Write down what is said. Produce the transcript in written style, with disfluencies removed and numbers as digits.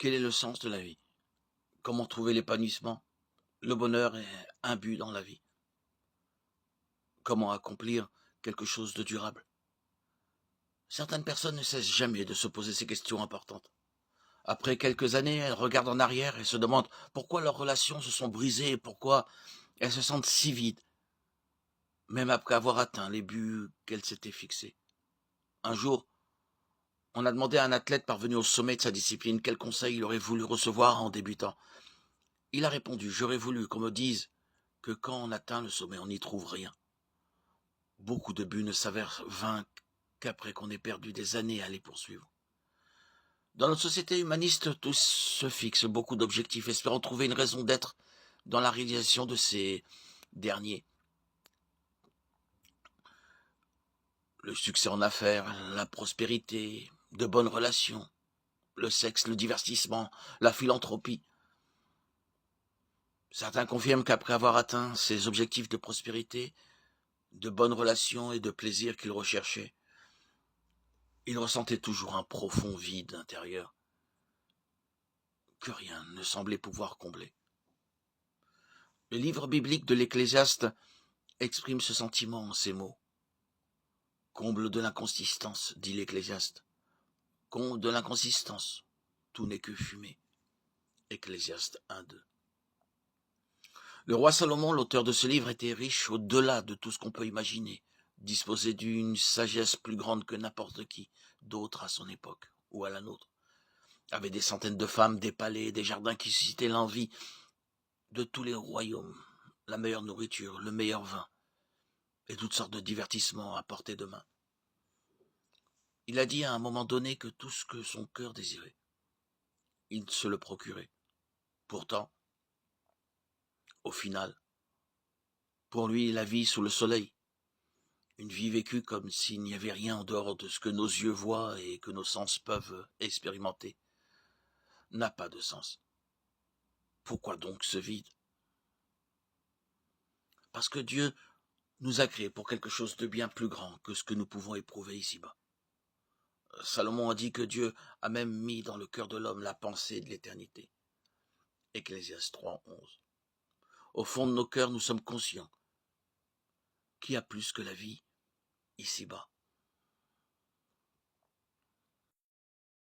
Quel est le sens de la vie? Comment trouver l'épanouissement, le bonheur et un but dans la vie? Comment accomplir quelque chose de durable? Certaines personnes ne cessent jamais de se poser ces questions importantes. Après quelques années, elles regardent en arrière et se demandent pourquoi leurs relations se sont brisées et pourquoi elles se sentent si vides, même après avoir atteint les buts qu'elles s'étaient fixés. Un jour, on a demandé à un athlète parvenu au sommet de sa discipline quel conseil il aurait voulu recevoir en débutant. Il a répondu: j'aurais voulu qu'on me dise que quand on atteint le sommet, on n'y trouve rien. Beaucoup de buts ne s'avèrent vains qu'après qu'on ait perdu des années à les poursuivre. Dans notre société humaniste, tous se fixent beaucoup d'objectifs, espérant trouver une raison d'être dans la réalisation de ces derniers. Le succès en affaires, la prospérité, de bonnes relations, le sexe, le divertissement, la philanthropie. Certains confirment qu'après avoir atteint ces objectifs de prospérité, de bonnes relations et de plaisir qu'ils recherchaient, ils ressentaient toujours un profond vide intérieur que rien ne semblait pouvoir combler. Le livre biblique de l'Ecclésiaste exprime ce sentiment en ces mots. Comble de l'inconsistance, dit l'Ecclésiaste. Comble de l'inconsistance, tout n'est que fumée. Ecclésiaste 1:2. Le roi Salomon, l'auteur de ce livre, était riche au-delà de tout ce qu'on peut imaginer, disposait d'une sagesse plus grande que n'importe qui d'autre à son époque ou à la nôtre, avait des centaines de femmes, des palais, des jardins qui suscitaient l'envie de tous les royaumes, la meilleure nourriture, le meilleur vin et toutes sortes de divertissements à portée de main. Il a dit à un moment donné que tout ce que son cœur désirait, il se le procurait. Pourtant, au final, pour lui, la vie sous le soleil, une vie vécue comme s'il n'y avait rien en dehors de ce que nos yeux voient et que nos sens peuvent expérimenter, n'a pas de sens. Pourquoi donc ce vide? Parce que Dieu nous a créés pour quelque chose de bien plus grand que ce que nous pouvons éprouver ici-bas. Salomon a dit que Dieu a même mis dans le cœur de l'homme la pensée de l'éternité. Ecclésiaste 3:11. Au fond de nos cœurs, nous sommes conscients qu'il y a plus que la vie ici-bas.